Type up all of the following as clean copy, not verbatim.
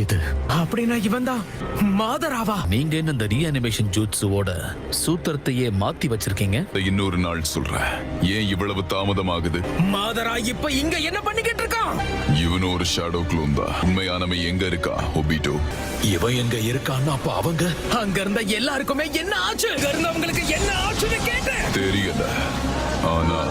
இது அப்படின்னா இவன் தான் மாதராவா? நீங்க என்ன இந்த ரீஅனிமேஷன் ஜூட்ஸுவோட சூத்திரத்தையே மாத்தி வச்சிருக்கீங்க? இன்னொரு நாள் சொல்றேன். ஏன் இவ்வளவு தாமதமாகுது? மாதரா இப்ப இங்க என்ன பண்ணிக்கிட்டு இருக்கான்? இவனும் ஒரு ஷேடோ க்ளோன் தான். உண்மையானவன் எங்க இருக்கா ஒபிட்டோ? இவன் எங்க இருக்கான்னு அப்ப அவங்க அங்க இருந்த எல்லாருக்குமே என்ன ஆச்சு? அங்க இருந்தவங்களுக்கு என்ன ஆச்சுன்னு கேட்டேன். தெரியல, ஆனா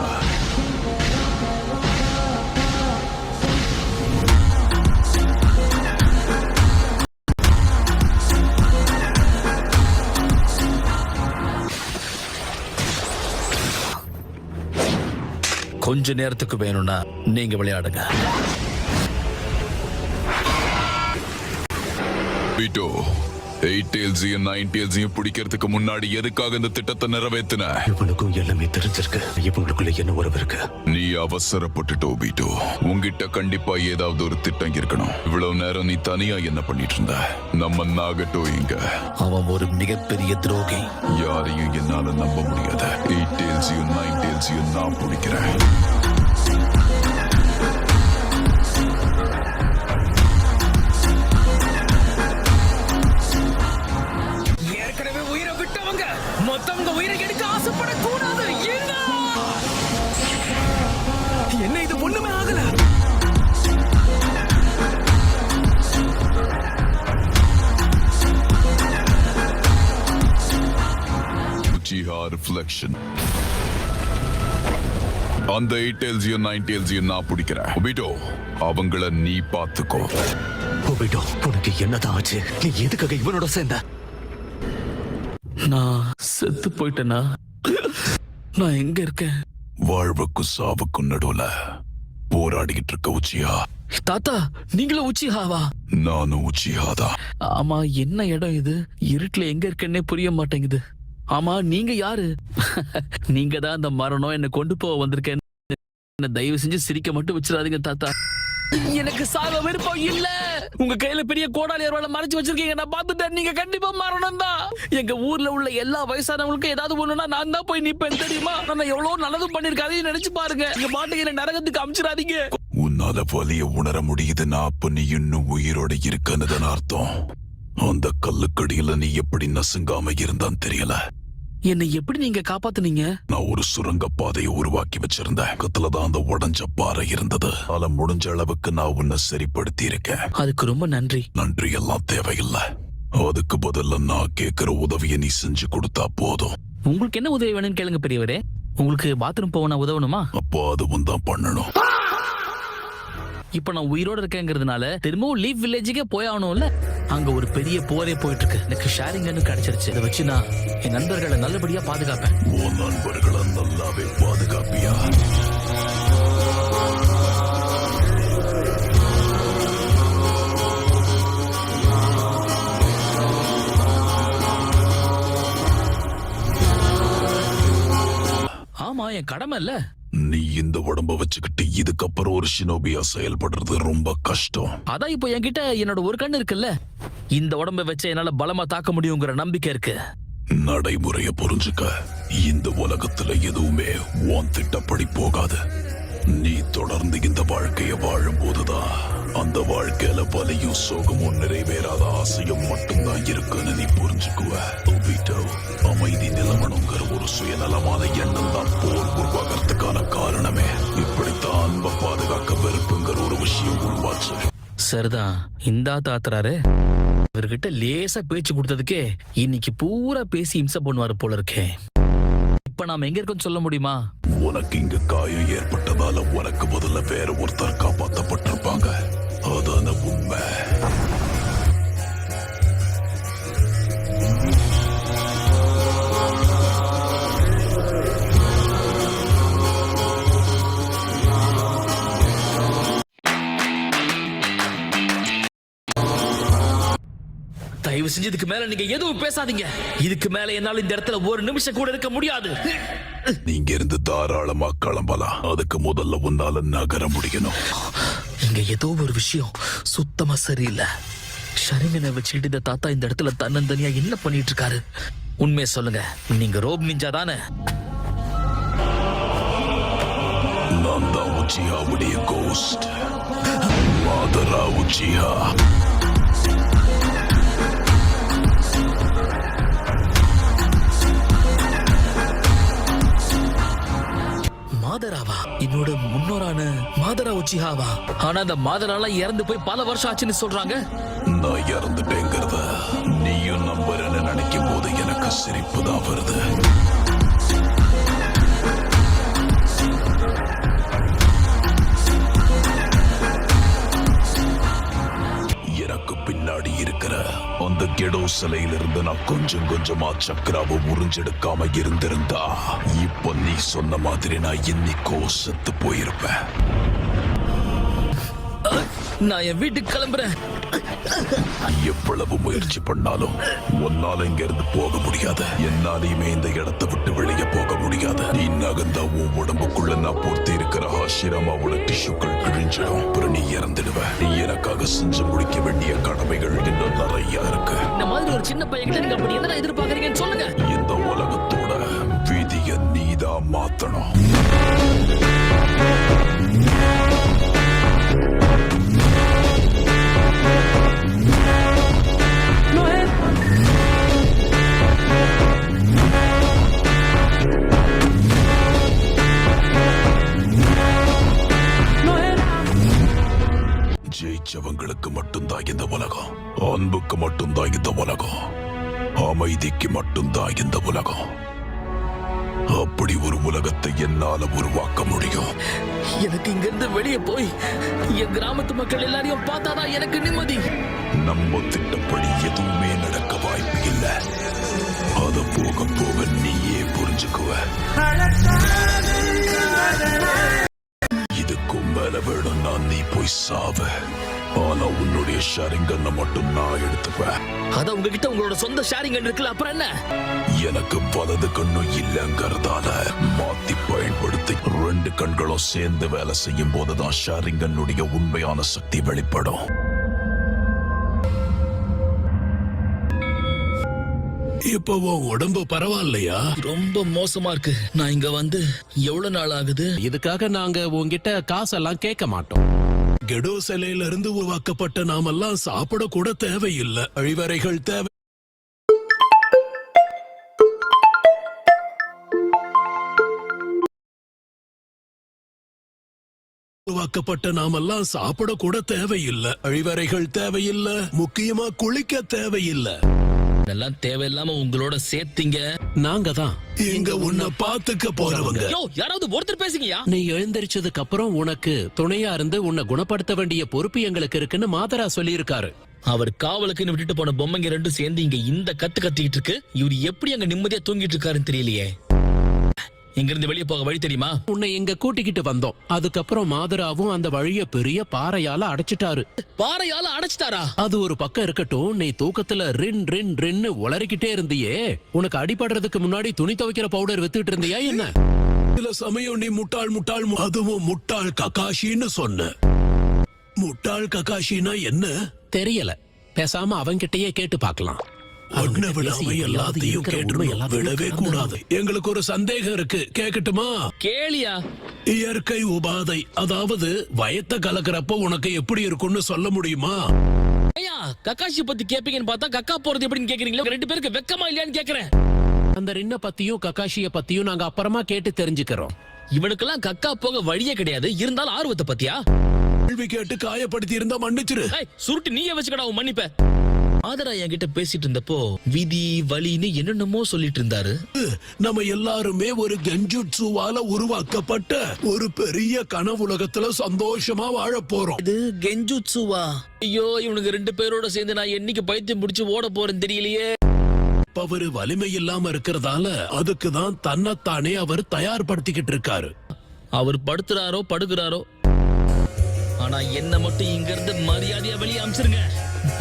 கொஞ்ச நேரத்துக்கு வேணும்னா நீங்க விளையாடுங்க. ஒபிட்டோ, 8 டெயில்ஸையும் 9 டெயில்ஸையும் பிடிக்கிறதுக்கு முன்னாடி எதுக்காக இந்த திட்டத்தை நிறைவேற்றின? இவனுக்கும் எல்லாமே தெரிஞ்சிருக்கு. இவங்களுக்குள்ள என்ன உறவு இருக்கு? நீ அவசரப்பட்டுட்ட ஒபிட்டோ. உன்கிட்ட கண்டிப்பா ஏதாவது ஒரு திட்டம் இருக்கணும். இவ்வளவு நேரம் நீ தனியா என்ன பண்ணிட்டு இருந்த? நம்ம நாகட்டோ இங்க. அவன் ஒரு மிகப்பெரிய துரோகி. யாரையும் என்னால நம்ப முடியாத 8 டெயில்ஸையும் 9 டெயில்ஸையும் நான் பிடிக்கிறேன். ஏற்கனவே உயிரை விட்டவங்க மொத்தவங்க உயிரை எடுக்க ஆசைப்படக்கூடாது. என்ன இது ஒண்ணுமே ஆகல. உச்சிஹா ரிஃப்ளெக்ஷன். அந்த 8 டெயில்ஸையும் 9 டெயில்ஸையும் நான் பிடிக்கிறேன். ஒபிட்டோ, அவங்கள நீ பாத்துக்கோ. ஒபிட்டோ, உனக்கு என்னதான் ஆச்சு? நீ எதுக்காக இவனோட சேர்ந்த? நான் செத்து போயிட்டேனா? நான் எங்க இருக்கேன்? வாழ்வுக்கும் சாவுக்கும் நடுவுல போராடிக்கிட்டு இருக்க உச்சியா. தாத்தா, நீங்களும் உச்சிஹாவா? நானும் உச்சிஹாதான். ஆமா, என்ன இடம் இது? இருட்டுல எங்க இருக்கேன்னே புரிய மாட்டேங்குது. ஆமா, நீங்க யாரு? நீங்க தான் அந்த மரணம் என்ன கொண்டு போக வந்திருக்கேன். என்ன தயவு செஞ்சு சிரிக்க மட்டும் வச்சிடாதீங்க தாத்தா. எனக்கு சாக விருப்பம் இல்ல. உங்க கையில பெரிய கோடாலி அருவாளை மறைச்சு வச்சிருக்கீங்க, நான் பார்த்துட்டேன். நீங்க கண்டிப்பா மரணம் தான். எங்க ஊர்ல உள்ள எல்லா வயசானவங்களுக்கும் ஏதாவது ஒண்ணுனா நான் தான் போய் நிப்பேன், தெரியுமா? நான் எவ்வளவு நல்லதும் பண்ணிருக்கேன், அதையும் நினைச்சு பாருங்க. எங்க பாட்டுக்கு என்ன நரகத்துக்கு அமிச்சிடாதீங்க. உன்னால வலிய உணர முடியுதுன்னா அப்ப நீ இன்னும் உயிரோட இருக்கன்னு அர்த்தம். அந்த கல்லுக்கடியில நீ எப்படி நசுங்காம இருந்தான்னு தெரியல. என்னை எப்படி நீங்க காப்பாத்துனீங்க? நான் ஒரு சுரங்க பாதையை உருவாக்கி வச்சிருந்தேன். பக்கத்துலதான் அந்த உடஞ்ச பாறை இருந்தது. அல முடிஞ்ச அளவுக்கு நான் உன்னை சரிப்படுத்தி இருக்கேன். அதுக்கு ரொம்ப நன்றி. நன்றி எல்லாம் தேவையில்லை. அதுக்கு பதிலா நான் கேட்கிற உதவியை நீ செஞ்சு கொடுத்தா போதும். உங்களுக்கு என்ன உதவி வேணும்னு கேளுங்க பெரியவரே. உங்களுக்கு பாத்ரூம் போக நான் உதவணுமா? அப்போ அதுவும் தான் பண்ணணும். இப்ப நான் உயிரோட இருக்கேங்கிறதுனால திரும்பவும் லீவ் வில்லேஜுக்கே போய் ஆகணும்ல. அங்க ஒரு பெரிய போரே போயிட்டு இருக்கு. எனக்கு ஷேரிங்னு கிடைச்சிருச்சு. இதை வச்சு நான் என் நண்பர்களை நல்லபடியா பாதுகாப்பேன். உன் நண்பர்களை நல்லாவே பாதுகாப்பியா? ஆமா, என் கடமை இல்ல. நீ இந்த உடம்ப வச்சுக்கிட்டு இதுக்கப்புறம் ஒரு ஷினோபியா செயல்படுறது ரொம்ப கஷ்டம். அதான் இப்போ என்கிட்ட என்னோட ஒரு கண்ணு இருக்குல்ல. இந்த உடம்ப வச்சு என்னால பலமா தாக்க முடியுங்கிற நம்பிக்கை இருக்கு. நடைமுறைய புரிஞ்சுக்க. இந்த உலகத்துல எதுவுமே உன் திட்டப்படி போகாது. நீ தொடர்ந்து இந்த வாழ்க்கைய வாழும் போதுதான் அந்த வாழ்க்கையில வலியும் சோகமும் நிறைவேறாத ஆசையும் மட்டும்தான் இருக்குன்னு நீ புரிஞ்சுக்குவ. ஒபிட்டோ, அமைதி நிலவணுங்கிற ஒரு சுயநலமான எண்ணம் தான் போர் உருவாகிறதுக்கான காரணமே. இப்படித்தான் அன்பை பாதுகாக்க வெறுப்புங்கிற ஒரு விஷயம் உருவாச்சு. சரிதான், இந்தா தாத்துறாரு. இவர்கிட்ட லேசா பேச்சு கொடுத்ததுக்கே இன்னைக்கு பூரா பேசி இம்சை பண்ணுவாரு போல இருக்கே. இப்ப நாம எங்க இருக்கோம்னு சொல்ல முடியுமா? உனக்கு இங்க காயம் ஏற்பட்டதால உனக்கு முதல்ல வேற ஒருத்தர் காப்பாற்றப்பட்டிருப்பாங்க. அதான உண்மை. தயவு செஞ்சு இதுக்கு மேல நீங்க எதுவும் பேசாதீங்க. இதுக்கு மேல என்னால இந்த இடத்துல ஒரு நிமிஷம் கூட இருக்க முடியாது. நீங்க இருந்து தாராளமா கிளம்பலாம். அதுக்கு முதல்ல உன்னால நகர முடியணும். இங்க ஏதோ ஒரு விஷயம் சுத்தமா சரியில்லை. ஷரிங்கனை வச்சுக்கிட்டு இந்த தாத்தா இந்த இடத்துல தன்னந்தனியா என்ன பண்ணிட்டு இருக்காரு? உண்மையை சொல்லுங்க, நீங்க ரோப் நிஞ்சா தானே? நான் தான் உச்சிஹாவுடைய கோஸ்ட், மாதரா உச்சிஹா. மாதராவா? என்னோட முன்னோரான மாதரா உச்சிஹாவா? ஆனா அந்த மாதராலாம் இறந்து போய் பல வருஷம் ஆச்சுன்னு சொல்றாங்க. நான் இறந்துட்டேங்கிறத நீயும் நம்புறேன்னு நினைக்கும் போது எனக்கு சிரிப்பு தான் வருது. எனக்கு பின்னாடி இருக்கிற அந்த கெடோ சிலையிலிருந்து நான் கொஞ்சம் கொஞ்சமா சக்கராவை உறிஞ்செடுக்காம இருந்திருந்தா இப்ப நீ சொன்ன மாதிரி நான் இன்னைக்கோ செத்து போயிருப்பேன். நான் என் வீட்டுக்கு கிளம்புறேன். எவ்வளவு முயற்சி பண்ணாலும் உன்னால இங்க இருந்து போக முடியாது. என்னாலையுமே இந்த இடத்தை விட்டு வெளியே போக முடியாது. நீ நகர்ந்தா உன் உடம்புக்குள்ள நான் பொறுத்து இருக்கிற ஆசிரமாவோட டிஷ்யூக்கள் கிழிஞ்சிடும். அப்புறம் நீ இறந்துடுவ. நீ எனக்காக செஞ்சு முடிக்க வேண்டிய கடமைகள் இன்னும் நிறைய இருக்கு. இந்த மாதிரி ஒரு சின்ன பையன்கிட்ட நீங்க அப்படி என்ன எதிர்பார்க்கறீங்கன்னு சொல்லுங்க. இந்த உலகத்தோட விதியை நீதான் மாத்தணும். ஜெயிச்சவங்களுக்கு மட்டும்தான் இந்த உலகம். அன்புக்கு மட்டும்தான் இந்த உலகம். அமைதிக்கு மட்டும்தான் இந்த உலகம். அப்படி ஒரு உலகத்தை என்னால உருவாக்க முடியும். எனக்கு இங்க இருந்து வெளியே போய் என் கிராமத்து மக்கள் எல்லாரையும் பார்த்தாதான் எனக்கு நிம்மதி. நம்ம திட்டப்படி எதுவுமே நடக்க வாய்ப்பு இல்லை. அத போக போக நீயே புரிஞ்சுக்குவ. இதுக்கும் மேல வேணும்னா நீ போய் சாவ. ஆனா உன்னுடைய ஷேரிங்கன்னை மட்டும் நான் எடுத்துப்பேன். அத உங்ககிட்ட உங்களோட சொந்த ஷேரிங் இருக்குல்ல, அப்புறம் என்ன? எனக்கு வலது கண்ணும் இல்லைங்கிறதால மாத்தி பயன்படுத்தி 2 கண்களும் சேர்ந்து வேலை செய்யும் போதுதான் ஷேரிங்கன்னுடைய உண்மையான சக்தி வெளிப்படும். இப்போ உடம்பு பரவாயில்லையா? ரொம்ப மோசமா இருக்கு. நான் இங்க வந்து எவ்வளவு நாள் ஆகுது? இதுக்காக நாங்க உங்ககிட்ட காசெல்லாம் கேட்க மாட்டோம். கெடோ சிலையில இருந்து உருவாக்கப்பட்ட நாமெல்லாம் சாப்பிட கூட தேவையில்லை. அழிவறைகள் தேவை. உருவாக்கப்பட்ட நாமெல்லாம் சாப்பிட கூட தேவையில்லை. அழிவறைகள் தேவையில்லை. முக்கியமா குளிக்க தேவையில்லை. இதெல்லாம் தேவையில்லாம உங்களோட சேர்த்தீங்க. நாங்க தான் இங்க உன்னை பாத்துக்க போறவங்க. யோ, யாராவது ஒருத்தர் பேசுங்கயா. நீ எழுந்திருச்சதுக்கு அப்புறம் உனக்கு துணையா இருந்து உன்னை குணப்படுத்த வேண்டிய பொறுப்பு எங்களுக்கு இருக்குன்னு மாதரா சொல்லியிருக்காரு. அவர் காவலுக்குன்னு விட்டுட்டு போன பொம்மைங்க ரெண்டும் சேர்ந்து இங்க இந்த கத்திக்கிட்டு இருக்கு. இவர் எப்படி அங்க நிம்மதியா தூங்கிட்டு இருக்காருன்னு தெரியலையே. இங்க இருந்து வெளியே போக வழி தெரியுமா? உன்னை இங்க கூட்டிக்கிட்டு வந்தோம். அதுக்கப்புறம் மாதராவும் அந்த வழிய பெரிய பாறையால அடைச்சிட்டாரு. பாறையால அடைச்சிட்டாரா? அது ஒரு பக்கம் இருக்கட்டும், நீ தூக்கத்துல ரின் ரின் ரின்னு உளறிக்கிட்டே இருந்தியே. உனக்கு அடிபடுறதுக்கு முன்னாடி துணி துவைக்கிற பவுடர் வித்துட்டு இருந்தியா என்ன? சில சமயம் நீ முட்டாள் அதுவும் முட்டாள் ககாஷின்னு சொன்ன. முட்டாள் ககாஷினா என்ன தெரியல. பேசாம அவன்கிட்டயே கேட்டு பார்க்கலாம். எல்லாத்தையும் விடவே கூடாது. எங்களுக்கு ஒரு சந்தேகம் இருக்கு, கேட்கட்டுமா? கேளியா. இயற்கை உபாதை, அதாவது வயத்த கலக்கிறப்ப உனக்கு எப்படி இருக்கும்னு சொல்ல முடியுமா? ஐயா, கக்காஷி பத்தி கேப்பீங்கன்னு பார்த்தா கக்கா போறது எப்படின்னு கேக்குறீங்களா? 2 பேருக்கு வெக்கமா இல்லையான்னு கேக்குறேன். அந்த ரின்ன பத்தியும் கக்காஷிய பத்தியும் நாங்க அப்புறமா கேட்டு தெரிஞ்சுக்கிறோம். இவனுக்கெல்லாம் கக்கா போக வழியே கிடையாது. இருந்தாலும் ஆர்வத்தை பத்தியா? கேள்வி கேட்டு காயப்படுத்தி இருந்தா மன்னிச்சிரு. சுருட்டு நீயே வச்சுக்கடா உன் மன்னிப்ப. ஆதரா என்கிட்ட பேசிட்டு இருந்தப்போ விதி வலின்னு என்னென்னமோ சொல்லிட்டு இருந்தாரு. நம்ம எல்லாருமே ஒரு கெஞ்சுட்சுவால உருவாக்கப்பட்ட ஒரு பெரிய கனவுலகத்துல சந்தோஷமா வாழ போறோம். இது கெஞ்சுட்சுவா? ஐயோ, இவனுக்கு 2 பேரோட சேர்ந்து நான் என்னைக்கு பைத்தியம் முடிச்சு ஓட போறேன்னு தெரியலையே. அவரு வலிமை இல்லாம இருக்கிறதால அதுக்குதான் தன்னைத்தானே அவர் தயார்படுத்திக்கிட்டு இருக்காரு. அவர் படுத்துறாரோ படுகிறாரோ, ஆனா என்ன மட்டும் இங்க இருந்து மரியாதையா வெளியே அமிச்சிருங்க.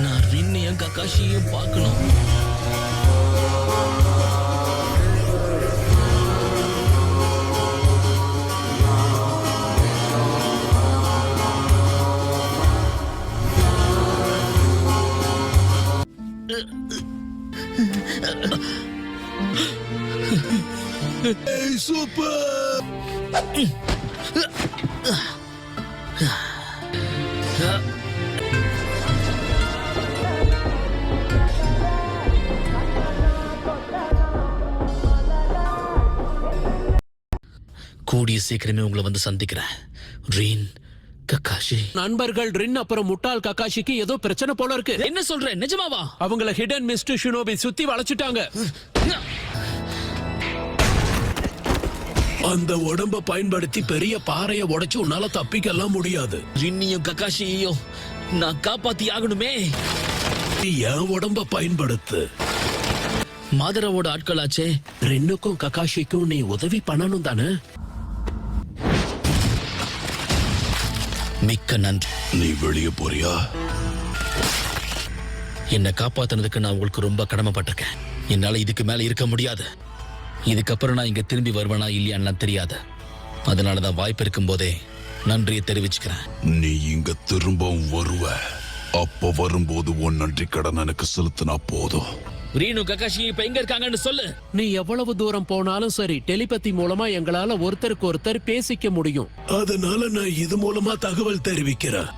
நான் ரின்னையும் கக்காஷியும் பார்க்கணும். சூப்பர். கூடிய சீக்கிரமே உங்களை வந்து சந்திக்கிறேன். ரீன், கக்காஷி. நண்பர்கள் ரின் அப்புறம் முட்டாள் கக்காஷிக்கு ஏதோ பிரச்சனை போல இருக்கு. என்ன சொல்ற? நிஜமாவா? அவங்கள ஹிடன் மிஸ்டர் ஷினோபி சுத்தி வளைச்சிட்டாங்க. அந்த உடம்ப பயன்படுத்தி பெரிய பாறைய உடைச்சு உன்னால தப்பிக்கலாம் முடியாது. ரின்னியும் கக்காஷியையும் நான் காப்பாத்தி ஆகணுமே. நீ என் உடம்ப பயன்படுத்து. மாதராவோட ஆட்களாச்சே. ரின்னுக்கும் கக்காஷிக்கும் நீ உதவி பண்ணணும் தானே? மிக்க நன்றி. நீ வெளியே போறியா? என்னை காப்பாத்தினதுக்கு நான் உங்களுக்கு ரொம்ப கடமைப்பட்டிருக்கேன். என்னால இதுக்கு மேல இருக்க முடியாது. இதுக்கப்புறம் நான் இங்க திரும்பி வருவேனா இல்லையான்னு தெரியாது. அதனாலதான் வாய்ப்பு இருக்கும் போதே நன்றியை தெரிவிச்சுக்கிறேன். நீ இங்க திரும்பவும் வருவ. அப்ப வரும்போது உன் நன்றி கடன் எனக்கு செலுத்தினா போதும். ரீனு, கக்காஷி இப்ப எங்க இருக்காங்கன்னு சொல்லு. நீ எவ்வளவு தூரம் போனாலும் சரி, டெலிபதி மூலமா எங்களால ஒருத்தருக்கு ஒருத்தர் பேசிக்க முடியும். அதனால நான் இது மூலமா தகவல் தெரிவிக்கிறேன்.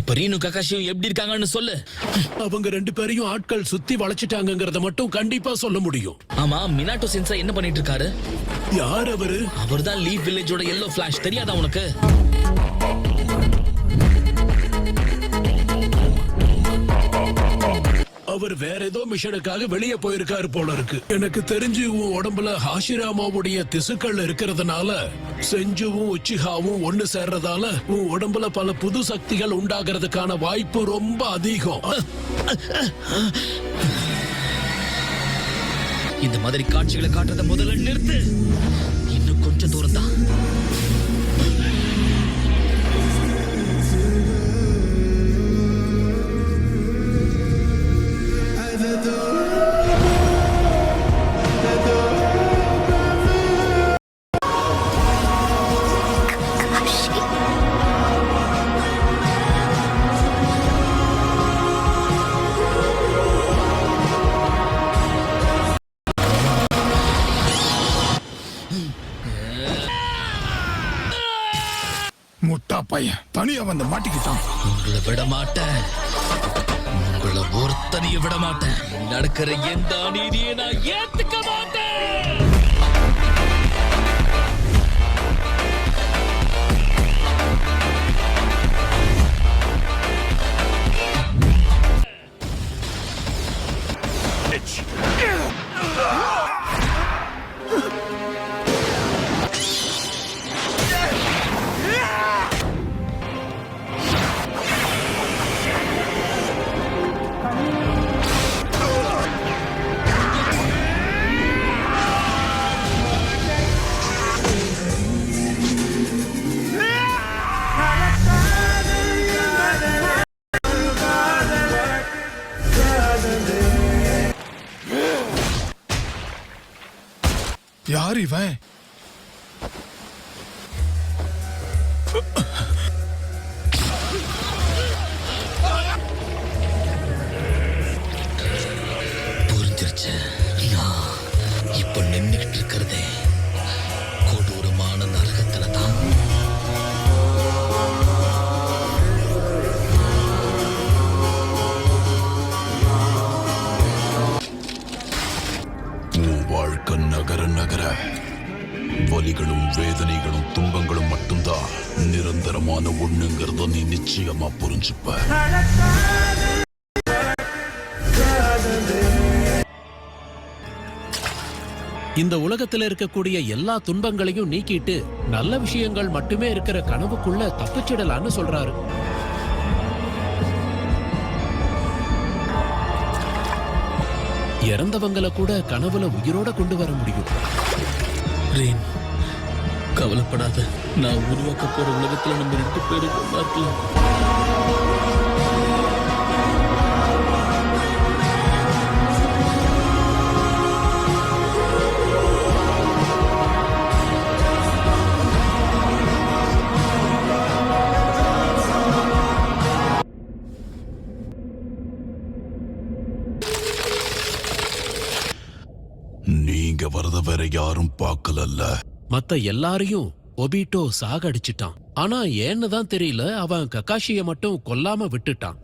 இப்ப ரீனு கக்காஷியும் எப்படி இருக்காங்கன்னு சொல்லு. அவங்க 2 பேரையும் ஆட்கள் சுத்தி வளைச்சிட்டாங்கங்கறத மட்டும் கண்டிப்பா சொல்ல முடியும். ஆமா, மினாட்டோ சென்சா என்ன பண்ணிட்டு இருக்காரு? யார் அவரு? அவர்தான் லீவ் வில்லேஜோட எல்லோ ஃபிளாஷ். தெரியாதா உனக்கு? அவர் வேற ஏதோ மிஷனுக்காக வெளியே போயிருக்காரு போல இருக்கு. எனக்கு தெரிஞ்சு உன் உடம்புல ஹாஷிராமாவுடைய திசுக்கள் இருக்கிறதுனால, செஞ்சுவும் உச்சிஹாவும் ஒண்ணு சேர்றதால உன் உடம்புல பல புது சக்திகள் உண்டாகிறதுக்கான வாய்ப்பு ரொம்ப அதிகம். இந்த மாதிரி காட்சிகளை காட்டுறத முதல்ல நிறுத்து. இன்னும் கொஞ்சம் தூரம் தான். முட்டா பையன் தனியா வந்து மாட்டிக்கிட்டான். உங்களை விட மாட்டேன். உங்களை ஒருத்தனையும் விட மாட்டேன். நடக்கிற எந்த அநீதியை நான் ஏத்துக்க மாட்டேன். யார் இவன்? புரிஞ்சிருச்சு. நான் இப்ப நின்னுகிட்டு இருக்கிறதே கொடூரமான நரகத்துல தான். உன் வாழ்க்கை நகர நகர வலிகளும் வேதனைகளும் துன்பங்களும் மட்டும்தான் நிரந்தரமான ஒண்ணுங்கிறத நீ நிச்சயமா புரிஞ்சுப்ப. இந்த உலகத்துல இருக்கக்கூடிய எல்லா துன்பங்களையும் நீக்கிட்டு நல்ல விஷயங்கள் மட்டுமே இருக்கிற கனவுக்குள்ள தப்பிச்சிடலான்னு சொல்றாரு. இறந்தவங்களை கூட கனவுல உயிரோட கொண்டு வர முடியும். ரீன், கவலைப்படாத. நான் உருவாக்க போற உலகத்துல நம்ம 2 பேரும் ஒண்ணா இருக்கலாம். நீங்க வரத வேற யாரும் பார்க்கலல்ல. மத்த எல்லாரையும் ஒபிட்டோ சாகடிச்சிட்டான். ஆனா ஏன்னு தான் தெரியல, அவன் கக்காஷிய மட்டும் கொல்லாம விட்டுட்டான்.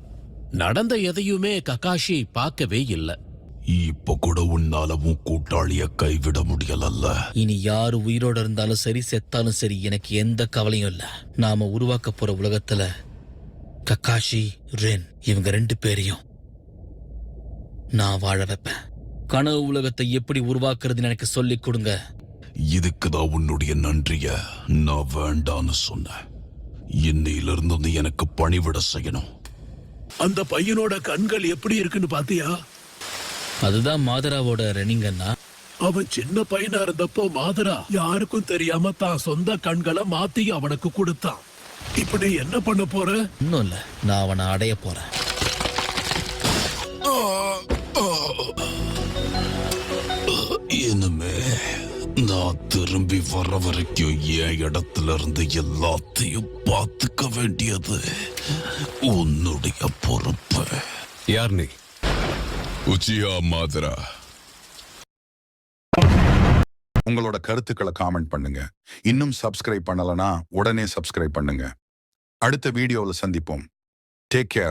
நடந்த எதையுமே கக்காஷி பார்க்கவே இல்ல. இப்ப கூட உன்னால உன் கூட்டாளிய கைவிட முடியலல்ல. இனி யாரு உயிரோட இருந்தாலும் சரி செத்தாலும் சரி எனக்கு எந்த கவலையும் இல்ல. நாம உருவாக்க போற உலகத்துல கக்காஷி ரென் இவங்க 2 பேரையும் நான் வாழ வைப்பேன். கனவு உலகத்தை எப்படி உருவாக்குறதுன்னு எனக்கு சொல்லிக் கொடுங்க. இதுக்குதான் உன்னுடைய நன்றிய நான் வேண்டான்னு சொன்னேன். இன்னையிலிருந்து நீ எனக்கு பணிவிட செய்யணும். அந்த பையனோட கண்கள் எப்படி இருக்குன்னு பாத்தியா? அதுதான் மாதராவோட ரன்னிங்கன்னா. அவன் சின்ன பையனா இருந்தப்போ மாதரா யாருக்கும் தெரியாம தான் சொந்த கண்களை மாத்தி அவனுக்கு கொடுத்தான். இப்ப நீ என்ன பண்ண போற? இன்னும் இல்ல, நான் அவனை அடைய போறேன். இனிமே நான் திரும்பி வர வரைக்கும் என் இடத்துல இருந்து எல்லாத்தையும் பார்த்துக்க வேண்டியது உன்னுடைய பொறுப்பு. யார் நீ? உச்சியா மாதரா. உங்களோட கருத்துக்களை காமெண்ட் பண்ணுங்க. இன்னும் சப்ஸ்கிரைப் பண்ணலனா உடனே சப்ஸ்கிரைப் பண்ணுங்க. அடுத்த வீடியோவில் சந்திப்போம். Take care.